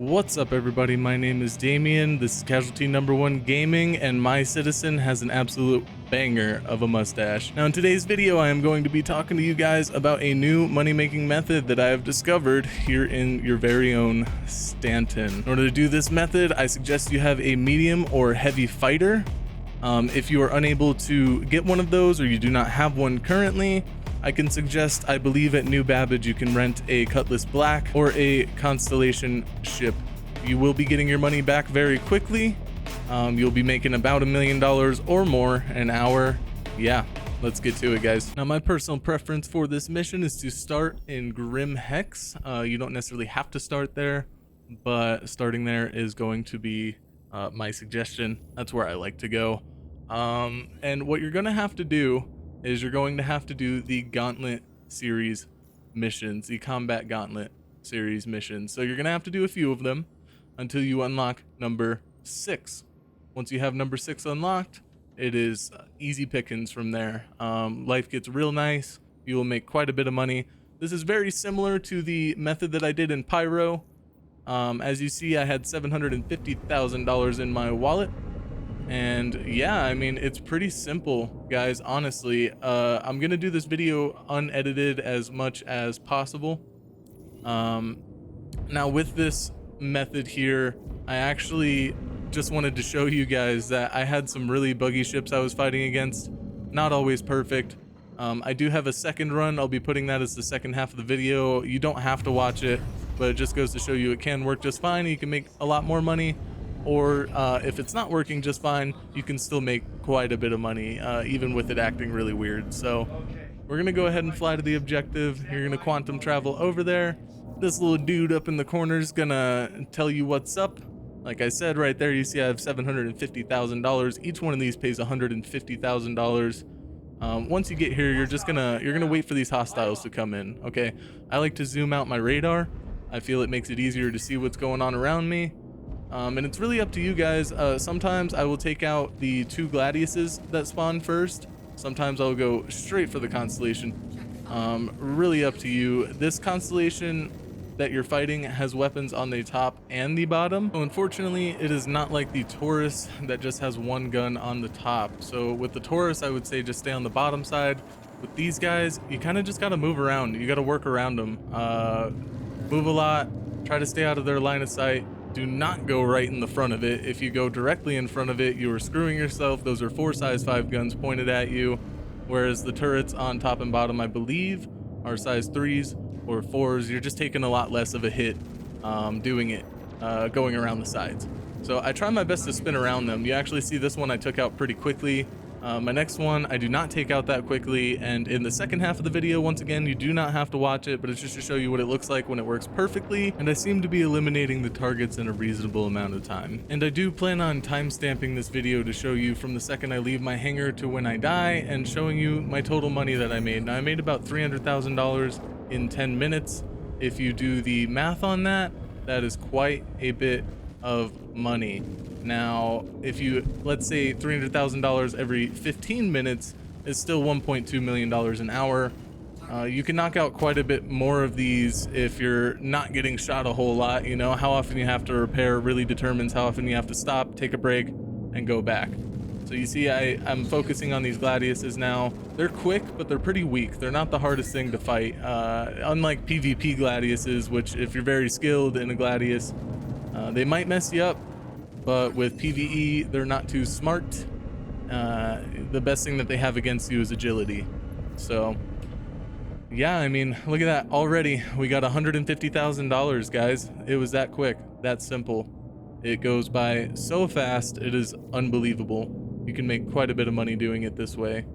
What's up, everybody? My name is Damien. This is Casualty Number One Gaming, and my citizen has an absolute banger of a mustache. Now, in today's video, I am going to be talking to you guys about a new money-making method that I have discovered here in your very own Stanton. In order to do this method, I suggest you have a medium or heavy fighter. If you are unable to get one of those or you do not have one currently, I can suggest, I believe at New Babbage you can rent a Cutlass Black or a Constellation ship. You will be getting your money back very quickly. You'll be making about $1 million or more an hour. Yeah, let's get to it, guys. Now, my personal preference for this mission is to start in Grim Hex. You don't necessarily have to start there, but starting there is going to be my suggestion. That's where I like to go. And what you're gonna have to do is you're going to have to do the Gauntlet series missions, the Combat Gauntlet series missions. So you're gonna have to do a few of them until you unlock number 6. Once you have number 6 unlocked, it is easy pickings from there. Life gets real nice. You will make quite a bit of money. This is very similar to the method that I did in Pyro. As you see, I had $750,000 in my wallet. And yeah, I mean, it's pretty simple, guys, honestly. I'm gonna do this video unedited as much as possible. Now with this method here, I actually just wanted to show you guys that I had some really buggy ships I was fighting against. Not always perfect. I do have a second run. I'll be putting that as the second half of the video. You don't have to watch it, but it just goes to show you it can work just fine. You can make a lot more money. Or if it's not working just fine, you can still make quite a bit of money, even with it acting really weird. So we're gonna go ahead and fly to the objective. You're gonna quantum travel over there. This little dude up in the corner is gonna tell you what's up. Like I said, right there, you see I have $750,000. Each one of these pays $150,000. Once you get here, you're gonna wait for these hostiles to come in. Okay, I like to zoom out my radar. I feel it makes it easier to see what's going on around me. And it's really up to you guys. Sometimes I will take out the 2 gladiuses that spawn first. Sometimes I'll go straight for the constellation. Really up to you. This constellation that you're fighting has weapons on the top and the bottom. So unfortunately, it is not like the Taurus that just has 1 gun on the top. So with the Taurus, I would say just stay on the bottom side. With these guys, you kind of just got to move around. You got to work around them. Move a lot. Try to stay out of their line of sight. Do not go right in the front of it. If you go directly in front of it, you are screwing yourself. Those are 4 size 5 guns pointed at you, whereas the turrets on top and bottom, I believe, are size 3s or 4s. You're just taking a lot less of a hit doing it, going around the sides. So I try my best to spin around them. You actually see this one I took out pretty quickly. My next one I do not take out that quickly, and in the second half of the video, once again, you do not have to watch it, but it's just to show you what it looks like when it works perfectly, and I seem to be eliminating the targets in a reasonable amount of time. And I do plan on time-stamping this video to show you from the second I leave my hangar to when I die, and showing you my total money that I made. Now, I made about $300,000 in 10 minutes. If you do the math on that, that is quite a bit of money. Now, if you, let's say $300,000 every 15 minutes is still $1.2 million an hour. You can knock out quite a bit more of these if you're not getting shot a whole lot. You know, how often you have to repair really determines how often you have to stop, take a break, and go back. So you see, I'm focusing on these gladiuses now. They're quick, but they're pretty weak. They're not the hardest thing to fight. Unlike PvP gladiuses, which if you're very skilled in a gladius, they might mess you up. But with PvE, they're not too smart. The best thing that they have against you is agility. So, yeah, I mean, look at that. Already, we got $150,000, guys. It was that quick, that simple. It goes by so fast, it is unbelievable. You can make quite a bit of money doing it this way.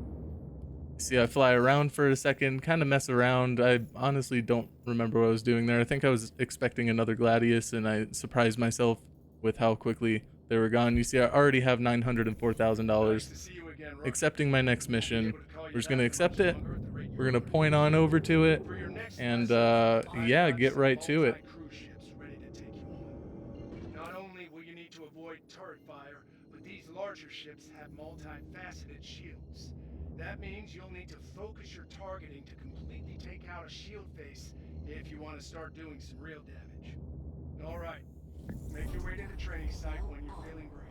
See, I fly around for a second, kind of mess around. I honestly don't remember what I was doing there. I think I was expecting another Gladius, and I surprised myself with how quickly they were gone. You see, I already have $904,000. Accepting my next mission. We're just gonna accept it. We're gonna point on over to it, and yeah, get right to it. Not only will you need to avoid turret fire, but these larger ships have multifaceted shields. That means you'll need to focus your targeting to completely take out a shield face if you want to start doing some real damage. All right, site when you're feeling brave.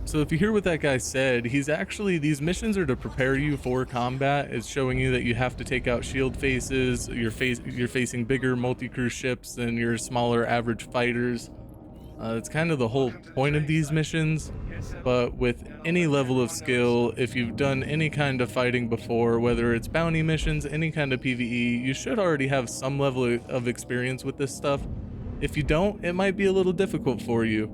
So if you hear what that guy said, he's actually, these missions are to prepare you for combat. It's showing you that you have to take out shield faces. You're facing bigger multi-crew ships than your smaller average fighters. It's kind of the whole Welcome to the point of training these site. missions. Get settled, But with and I'll any let level of everyone know skill, soon. if you've done any kind of fighting before, whether it's bounty missions, any kind of PvE, you should already have some level of experience with this stuff. If you don't, it might be a little difficult for you.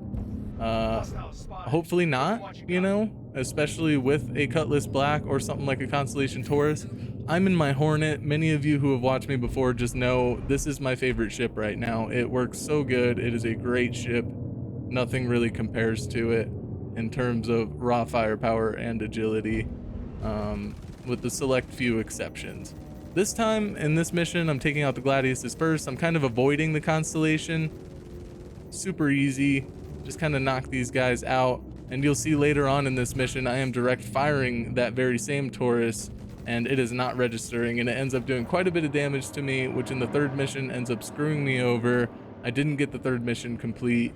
Hostile spotted. Hopefully Show 'em not, what you you got. know, especially with a Cutlass Black or something like a Constellation Taurus. I'm in my Hornet. Many of you who have watched me before just know this is my favorite ship right now. It works so good. It is a great ship. Nothing really compares to it in terms of raw firepower and agility, with the select few exceptions. This time in this mission, I'm taking out the Gladiuses first. I'm kind of avoiding the Constellation. Super easy. Just kind of knock these guys out. And you'll see later on in this mission, I am direct firing that very same Taurus, and it is not registering, and it ends up doing quite a bit of damage to me, which in the third mission ends up screwing me over. I didn't get the third mission complete.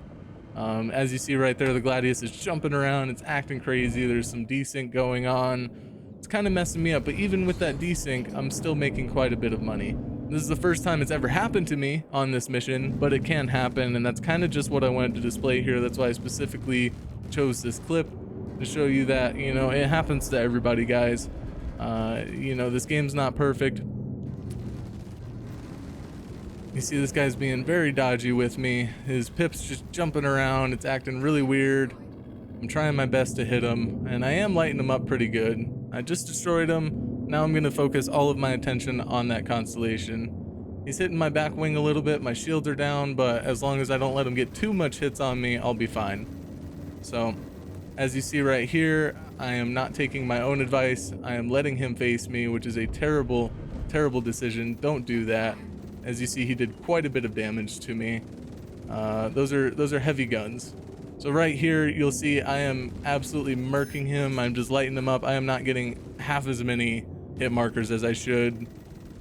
As you see right there, the Gladius is jumping around. It's acting crazy. There's some desync going on. It's kind of messing me up, but even with that desync, I'm still making quite a bit of money. This is the first time it's ever happened to me on this mission, but it can happen, and that's kind of just what I wanted to display here. That's why I specifically chose this clip to show you that, you know, it happens to everybody, guys. You know, this game's not perfect. You see this guy's being very dodgy with me. His pip's just jumping around. It's acting really weird. I'm trying my best to hit him, and I am lighting him up pretty good. I just destroyed him. Now I'm going to focus all of my attention on that Constellation. He's hitting my back wing a little bit. My shields are down, but as long as I don't let him get too much hits on me, I'll be fine. So, as you see right here, I am not taking my own advice. I am letting him face me, which is a terrible, terrible decision. Don't do that. As you see, he did quite a bit of damage to me. Those are heavy guns. So right here, you'll see I am absolutely murking him. I'm just lighting him up. I am not getting half as many hit markers as I should.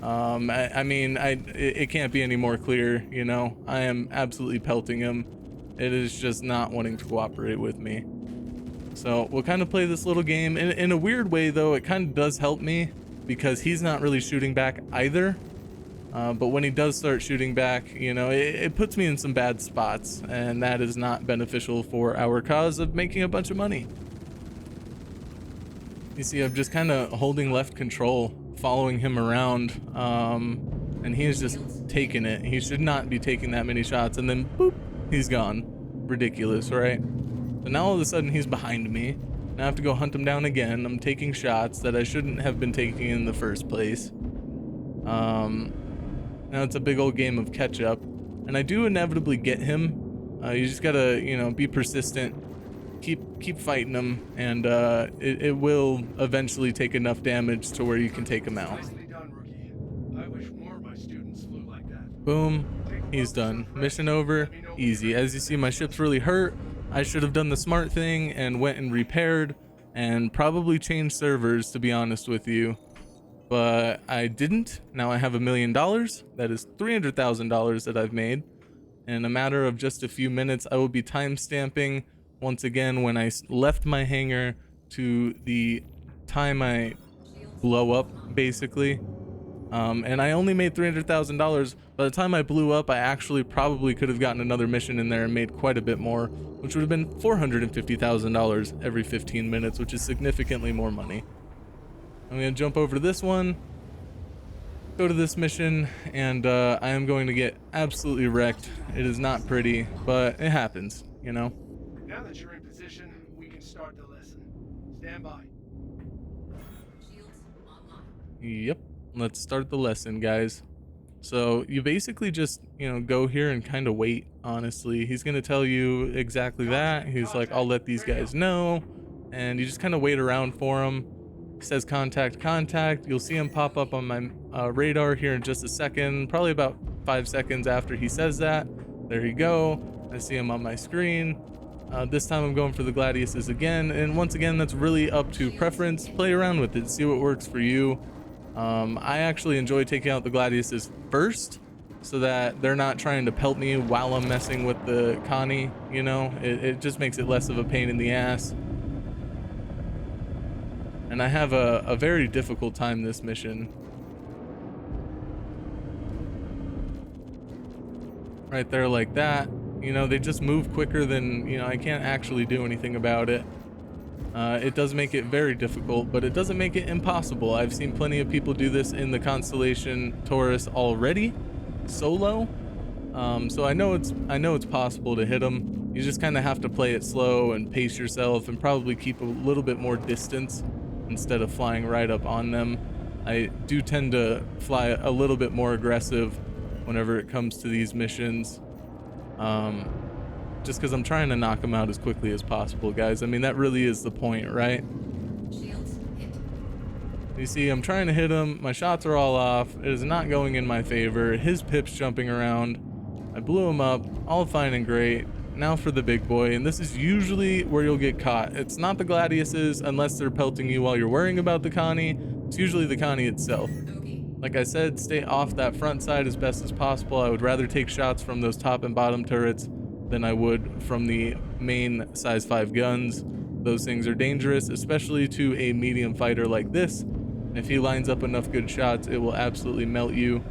I mean, it can't be any more clear, you know. I am absolutely pelting him. It is just not wanting to cooperate with me. So we'll kind of play this little game. In a weird way, though, it kind of does help me because he's not really shooting back either. But when he does start shooting back, you know, it puts me in some bad spots, and that is not beneficial for our cause of making a bunch of money. You see, I'm just kind of holding left control, following him around, and he is just taking it. He should not be taking that many shots, and then boop, he's gone. Ridiculous, right? So now all of a sudden he's behind me. Now I have to go hunt him down again. I'm taking shots that I shouldn't have been taking in the first place. Now it's a big old game of catch up, and I do inevitably get him. You just gotta, you know, be persistent, keep fighting him, and it will eventually take enough damage to where you can take him out. Nicely done, rookie. I wish more of my students flew like that. Boom, he's done. Mission over, easy. As you see, my ship's really hurt. I should have done the smart thing and went and repaired and probably changed servers, to be honest with you. But I didn't. Now I have $1 million. That is $300,000 that I've made. In a matter of just a few minutes, I will be timestamping once again when I left my hangar to the time I blow up, basically. And I only made $300,000. By the time I blew up, I actually probably could have gotten another mission in there and made quite a bit more, which would have been $450,000 every 15 minutes, which is significantly more money. I'm gonna jump over to this one, go to this mission, and I am going to get absolutely wrecked. It is not pretty, but it happens, you know? Now that you're in position, we can start the lesson. Stand by. Yep, let's start the lesson, guys. So you basically just, you know, go here and kind of wait, honestly. He's gonna tell you exactly that. He's like, I'll let these guys know, and you just kind of wait around for him. Says contact. You'll see him pop up on my radar here in just a second, probably about 5 seconds after he says that. There you go. I see him on my screen. This time I'm going for the Gladiuses again, and once again, that's really up to preference. Play around with it, see what works for you. I actually enjoy taking out the Gladiuses first, so that they're not trying to pelt me while I'm messing with the Connie, you know? It just makes it less of a pain in the ass. And I have a very difficult time this mission. Right there like that. You know, they just move quicker than, you know, I can't actually do anything about it. It does make it very difficult, but it doesn't make it impossible. I've seen plenty of people do this in the constellation Taurus already, solo. So I know it's possible to hit them. You just kind of have to play it slow and pace yourself, and probably keep a little bit more distance instead of flying right up on them. I do tend to fly a little bit more aggressive whenever it comes to these missions. Just because I'm trying to knock them out as quickly as possible, guys. I mean, that really is the point, right? Shields hit. You see, I'm trying to hit him. My shots are all off. It is not going in my favor. His pip's jumping around. I blew him up. All fine and great. Now for the big boy, and this is usually where you'll get caught. It's not the Gladiuses unless they're pelting you while you're worrying about the Connie. It's usually the Connie itself. Okay. Like I said, stay off that front side as best as possible. I would rather take shots from those top and bottom turrets than I would from the main size 5 guns. Those things are dangerous, especially to a medium fighter like this. If he lines up enough good shots, it will absolutely melt you.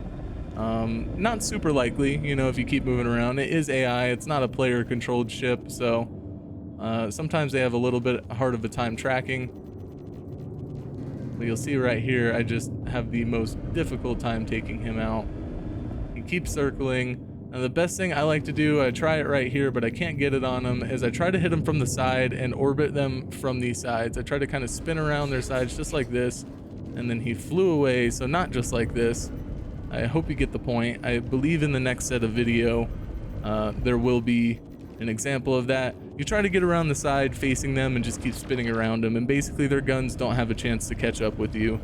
Not super likely, you know, if you keep moving around. It is AI, it's not a player controlled ship, so sometimes they have a little bit hard of a time tracking. But you'll see right here, I just have the most difficult time taking him out. He keeps circling, and the best thing I like to do, I try it right here, but I can't get it on him, is I try to hit him from the side and orbit them from these sides. I try to kind of spin around their sides just like this, and then he flew away, so not just like this. I hope you get the point. I believe in the next set of video, there will be an example of that. You try to get around the side facing them and just keep spinning around them, and basically their guns don't have a chance to catch up with you.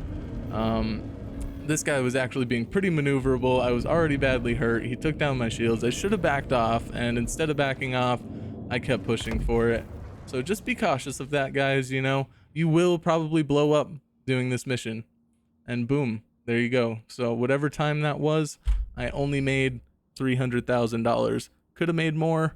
This guy was actually being pretty maneuverable. I was already badly hurt. He took down my shields. I should have backed off, and instead of backing off, I kept pushing for it. So just be cautious of that, guys. You know, you will probably blow up doing this mission, and boom, there you go. So whatever time that was, I only made $300,000. Could have made more,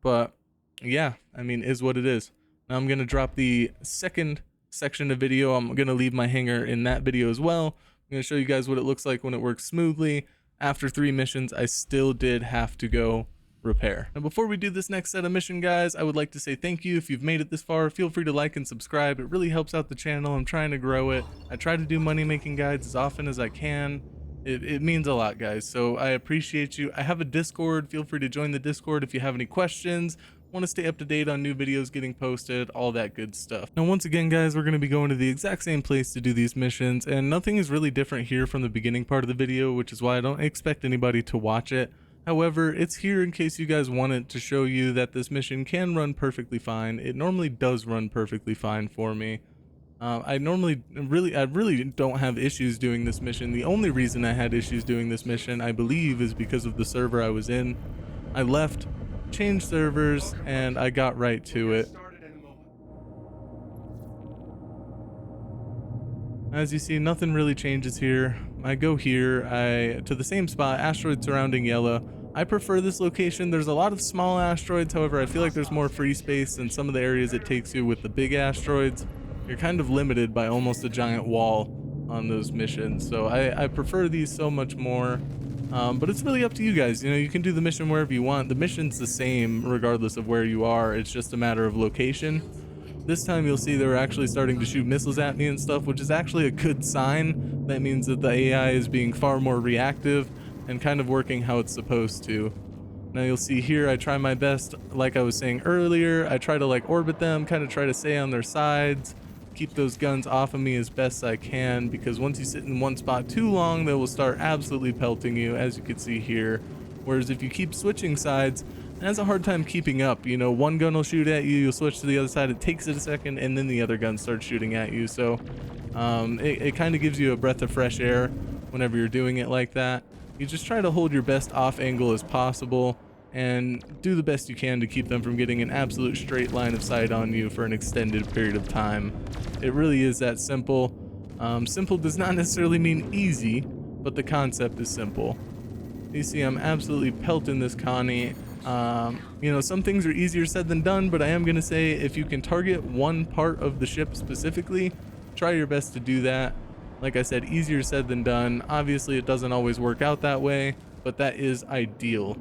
but yeah, I mean, is what it is. Now I'm gonna drop the second section of video. I'm gonna leave my hangar in that video as well. I'm gonna show you guys what it looks like when it works smoothly. After 3 missions, I still did have to go repair. Now before we do this next set of mission, guys, I would like to say thank you. If you've made it this far, feel free to like and subscribe. It really helps out the channel. I'm trying to grow it. I try to do money making guides as often as I can. It means a lot, guys, so I appreciate you. I have a Discord. Feel free to join the Discord if you have any questions, want to stay up to date on new videos getting posted, all that good stuff. Now once again, guys, we're going to be going to the exact same place to do these missions, and nothing is really different here from the beginning part of the video, which is why I don't expect anybody to watch it. However, it's here in case you guys want it to show you that this mission can run perfectly fine. It normally does run perfectly fine for me. I really don't have issues doing this mission. The only reason I had issues doing this mission, I believe, is because of the server I was in. I left, changed servers, and I got right to it. As you see, nothing really changes here. I go here, to the same spot, asteroid surrounding yellow. I prefer this location. There's a lot of small asteroids, however, I feel like there's more free space in some of the areas it takes you with the big asteroids. You're kind of limited by almost a giant wall on those missions, so I prefer these so much more. But it's really up to you guys. You know, you can do the mission wherever you want. The mission's the same regardless of where you are. It's just a matter of location. This time you'll see they're actually starting to shoot missiles at me and stuff, which is actually a good sign. That means that the AI is being far more reactive and kind of working how it's supposed to. Now you'll see here I try my best, like I was saying earlier, I try to like orbit them, kind of try to stay on their sides, keep those guns off of me as best I can, because once you sit in one spot too long, they will start absolutely pelting you, as you can see here. Whereas if you keep switching sides, it has a hard time keeping up. You know, one gun will shoot at you, you'll switch to the other side, it takes it a second, and then the other gun starts shooting at you. So it kind of gives you a breath of fresh air whenever you're doing it like that. You just try to hold your best off angle as possible and do the best you can to keep them from getting an absolute straight line of sight on you for an extended period of time. It really is that simple. Simple does not necessarily mean easy, but the concept is simple. You see, I'm absolutely pelting this Connie. You know, some things are easier said than done, but I am gonna say if you can target one part of the ship specifically, try your best to do that. Like I said, easier said than done. Obviously, it doesn't always work out that way, but that is ideal.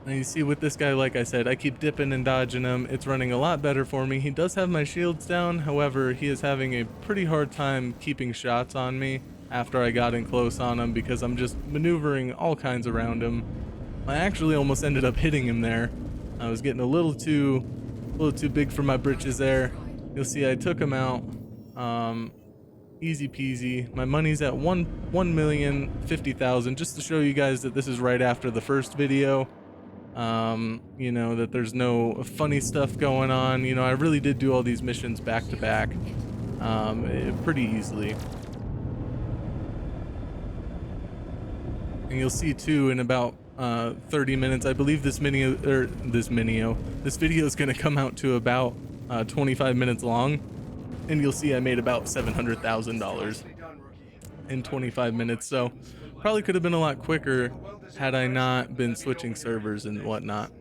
And you see with this guy, like I said, I keep dipping and dodging him. It's running a lot better for me. He does have my shields down. However, he is having a pretty hard time keeping shots on me after I got in close on him because I'm just maneuvering all kinds around him. I actually almost ended up hitting him there. I was getting a little too big for my britches there. You'll see I took him out. Easy peasy. My money's at 1,050,000, just to show you guys that this is right after the first video. You know, that there's no funny stuff going on. You know, I really did do all these missions back to back, pretty easily. And you'll see too in about 30 minutes, I believe this video is going to come out to about 25 minutes long, and you'll see I made about $700,000 in 25 minutes. So probably could have been a lot quicker had I not been switching servers and whatnot.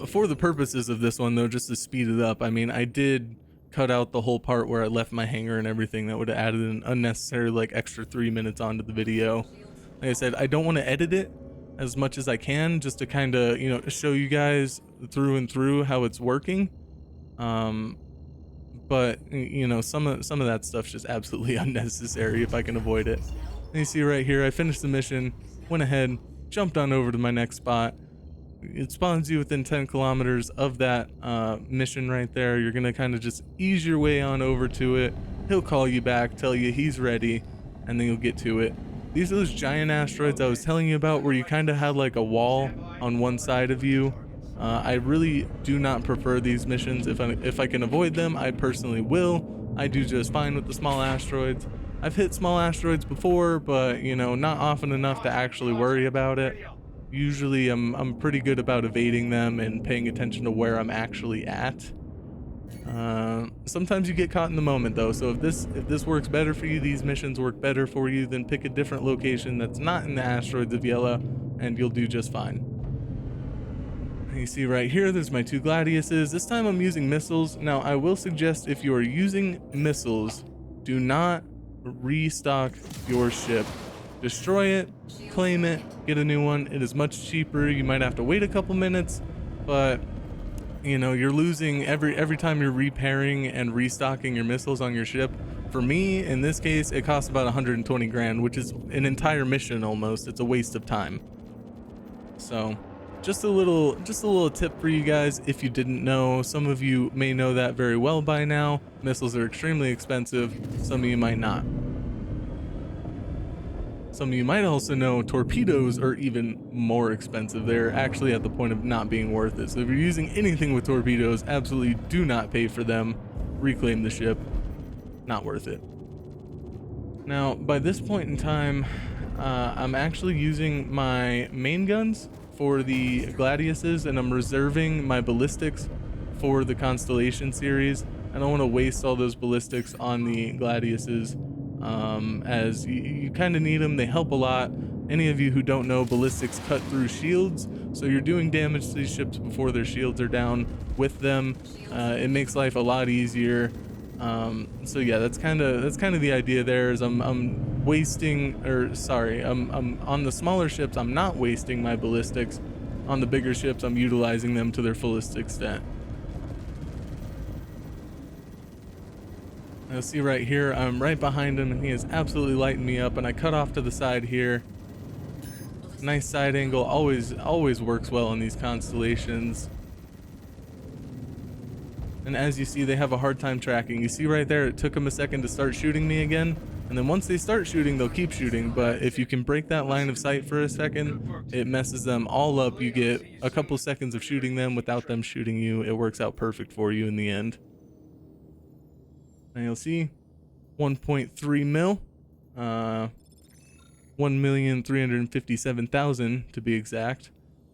For the purposes of this one though, just to speed it up, I mean, I did cut out the whole part where I left my hangar and everything. That would have added an unnecessary like extra 3 minutes onto the video. Like I said, I don't want to edit it as much as I can, just to kind of, you know, show you guys through and through how it's working. But you know, some of that stuff's just absolutely unnecessary if I can avoid it. And you see right here, I finished the mission, went ahead, jumped on over to my next spot. It spawns you within 10 kilometers of that mission right there. You're gonna kind of just ease your way on over to it. He'll call you back, tell you he's ready, and then you'll get to it. These are those giant asteroids I was telling you about, where you kind of had like a wall on one side of you. I really do not prefer these missions. If I can avoid them, I personally will. I do just fine with the small asteroids. I've hit small asteroids before, but you know, not often enough to actually worry about it. Usually I'm pretty good about evading them and paying attention to where I'm actually at. Sometimes you get caught in the moment though, so if this works better for you, these missions work better for you, then pick a different location that's not in the asteroids of yellow and you'll do just fine. You see right here, there's my 2 Gladiuses. This time I'm using missiles. Now I will suggest, if you are using missiles, do not restock your ship. Destroy it, claim it, get a new one. It is much cheaper. You might have to wait a couple minutes, but you know, you're losing every time you're repairing and restocking your missiles on your ship. For me, in this case, it costs about 120 grand, which is an entire mission almost. It's a waste of time. So just a little tip for you guys if you didn't know. Some of you may know that very well by now. Missiles are extremely expensive. Some of you might not. Some of you might also know torpedoes are even more expensive. They're actually at the point of not being worth it. So if you're using anything with torpedoes, absolutely do not pay for them. Reclaim the ship. Not worth it. Now, by this point in time, I'm actually using my main guns for the Gladiuses, and I'm reserving my ballistics for the Constellation series. I don't want to waste all those ballistics on the Gladiuses, as you kind of need them. They help a lot. Any of you who don't know, ballistics cut through shields, so you're doing damage to these ships before their shields are down with them. It makes life a lot easier. So yeah, that's kind of the idea there. Is I'm on the smaller ships, I'm not wasting my ballistics. On the bigger ships, I'm utilizing them to their fullest extent. You'll see right here, I'm right behind him and he is absolutely lighting me up, and I cut off to the side here. Nice side angle, always works well in these constellations. And as you see, they have a hard time tracking. You see right there, it took them a second to start shooting me again. And then once they start shooting, they'll keep shooting. But if you can break that line of sight for a second, it messes them all up. You get a couple seconds of shooting them without them shooting you. It works out perfect for you in the end. And you'll see 1.3 mil, 1,357,000 to be exact.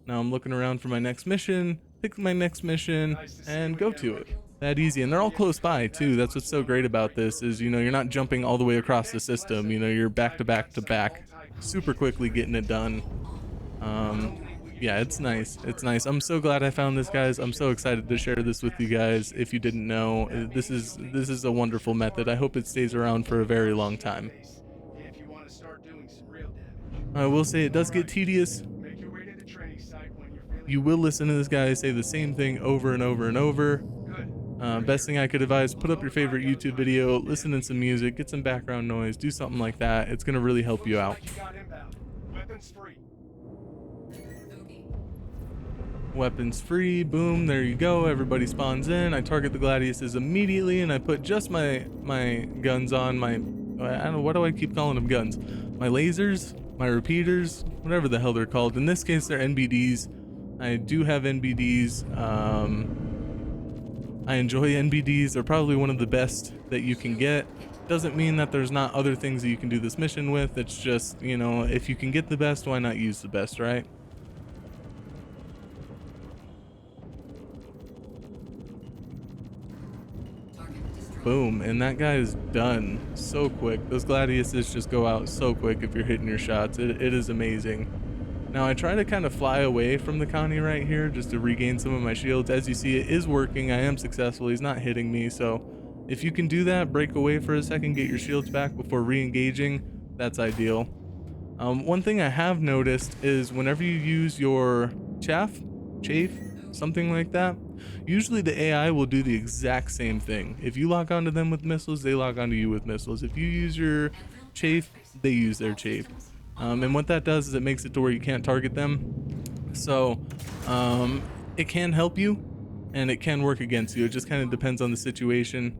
Now I'm looking around for my next mission, pick my next mission, and go to it. that easy. And they're all close by too. That's what's so great about this is, you know, you're not jumping all the way across the system. You know, you're back to back to back, super quickly getting it done. Um, yeah, it's nice. It's nice. I'm so glad I found this, guys. I'm so excited to share this with you guys. If you didn't know, this is a wonderful method. I hope it stays around for a very long time. If you want to start doing some real damage. I will say it does get tedious. Make your way to the training site when you're feeling You will listen to this guy say the same thing over and over and over. good. Best thing I could advise, put up your favorite YouTube video, listen to some music, get some background noise, do something like that. It's going to really help you out. Looks like you got inbound. Weapons free. Booby. Weapons free, boom, there you go. Everybody spawns in. I target the gladiuses immediately, and I put just my guns on, I don't know, what do I keep calling them guns? My lasers, my repeaters, whatever the hell they're called. In this case, they're NBDs. I do have NBDs. I enjoy NBDs. They're probably one of the best that you can get. Doesn't mean that there's not other things that you can do this mission with. It's just, you know, if you can get the best, why not use the best, right? Target destroyed. Boom, and that guy is done so quick. Those gladiuses just go out so quick if you're hitting your shots. It is amazing. Now I try to kind of fly away from the Connie right here just to regain some of my shields. As you see, it is working. I am successful. He's not hitting me. So if you can do that, break away for a second, get your shields back before re-engaging, that's ideal. One thing I have noticed is whenever you use your chafe, something like that, usually the AI will do the exact same thing. If you lock onto them with missiles, they lock onto you with missiles. If you use your chafe, they use their chafe. And what that does is it makes it to where you can't target them. So it can help you and it can work against you. It just kind of depends on the situation.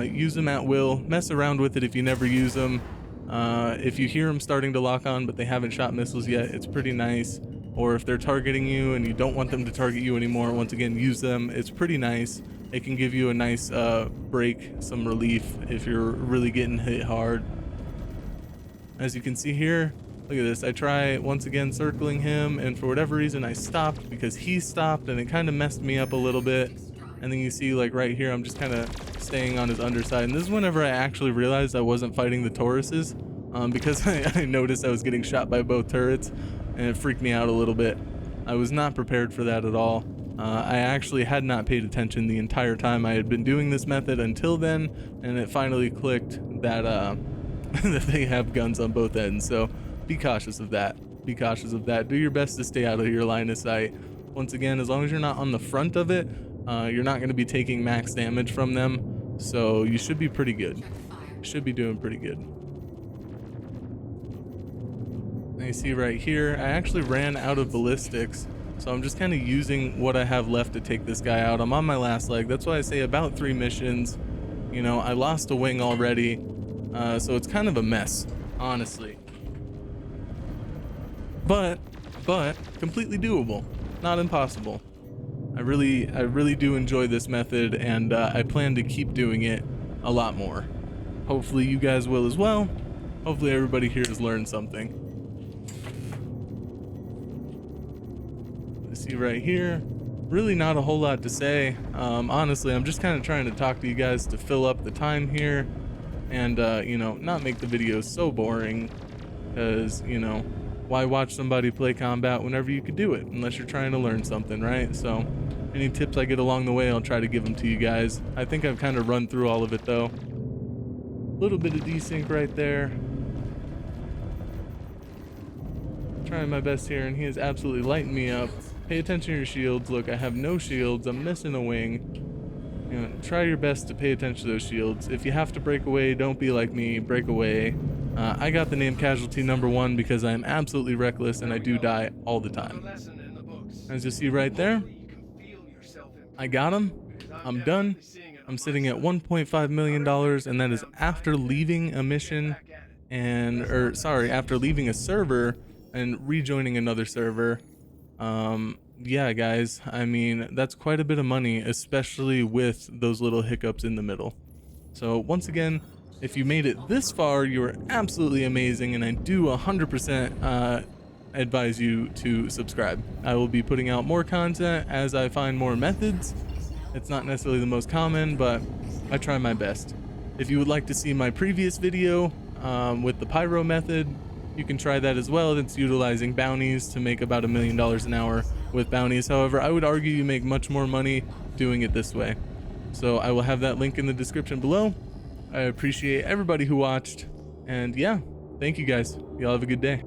Use them at will. Mess around with it if you never use them. If you hear them starting to lock on but they haven't shot missiles yet, it's pretty nice. Or if they're targeting you and you don't want them to target you anymore, once again, use them. It's pretty nice. It can give you a nice break, some relief if you're really getting hit hard. As you can see here, look at this. I try once again circling him, and for whatever reason I stopped because he stopped, and it kind of messed me up a little bit. And then you see, like right here, I'm just kind of staying on his underside. And this is whenever I actually realized I wasn't fighting the Tauruses, because I noticed I was getting shot by both turrets, and it freaked me out a little bit. I was not prepared for that at all. I actually had not paid attention the entire time I had been doing this method until then, and it finally clicked that that they have guns on both ends. So be cautious of that. Be cautious of that. Do your best to stay out of your line of sight. Once again, as long as you're not on the front of it, you're not going to be taking max damage from them. So you should be pretty good. Check fire. Should be doing pretty good. Now you see right here, I actually ran out of ballistics. So I'm just kind of using what I have left to take this guy out. I'm on my last leg. That's why I say about 3 missions. You know, I lost a wing already. So it's kind of a mess, honestly. But completely doable, not impossible. I really do enjoy this method, and I plan to keep doing it a lot more. Hopefully you guys will as well. Hopefully everybody here has learned something. You see right here, really not a whole lot to say. Honestly, I'm just kind of trying to talk to you guys to fill up the time here, and you know, not make the videos so boring, because, you know, why watch somebody play combat whenever you could do it, unless you're trying to learn something, right? So any tips I get along the way, I'll try to give them to you guys. I think I've kind of run through all of it though. A little bit of desync right there. Trying my best here, and he is absolutely lighting me up. Pay attention to your shields. Look, I have no shields. I'm missing a wing. You know, try your best to pay attention to those shields. If you have to break away, don't be like me. Break away. I got the name casualty #1 because I am absolutely reckless and I do die all the time. As you see right there, I got him. I'm done. I'm sitting at $1.5 million, and that is after leaving a mission after leaving a server and rejoining another server. Yeah, guys, I mean, that's quite a bit of money, especially with those little hiccups in the middle. So once again, if you made it this far, you are absolutely amazing, and I do 100% advise you to subscribe. I will be putting out more content as I find more methods. It's not necessarily the most common, but I try my best. If you would like to see my previous video with the pyro method, you can try that as well. It's utilizing bounties to make about $1 million an hour with bounties. However, I would argue you make much more money doing it this way. So I will have that link in the description below. I appreciate everybody who watched. And yeah, thank you guys. Y'all have a good day.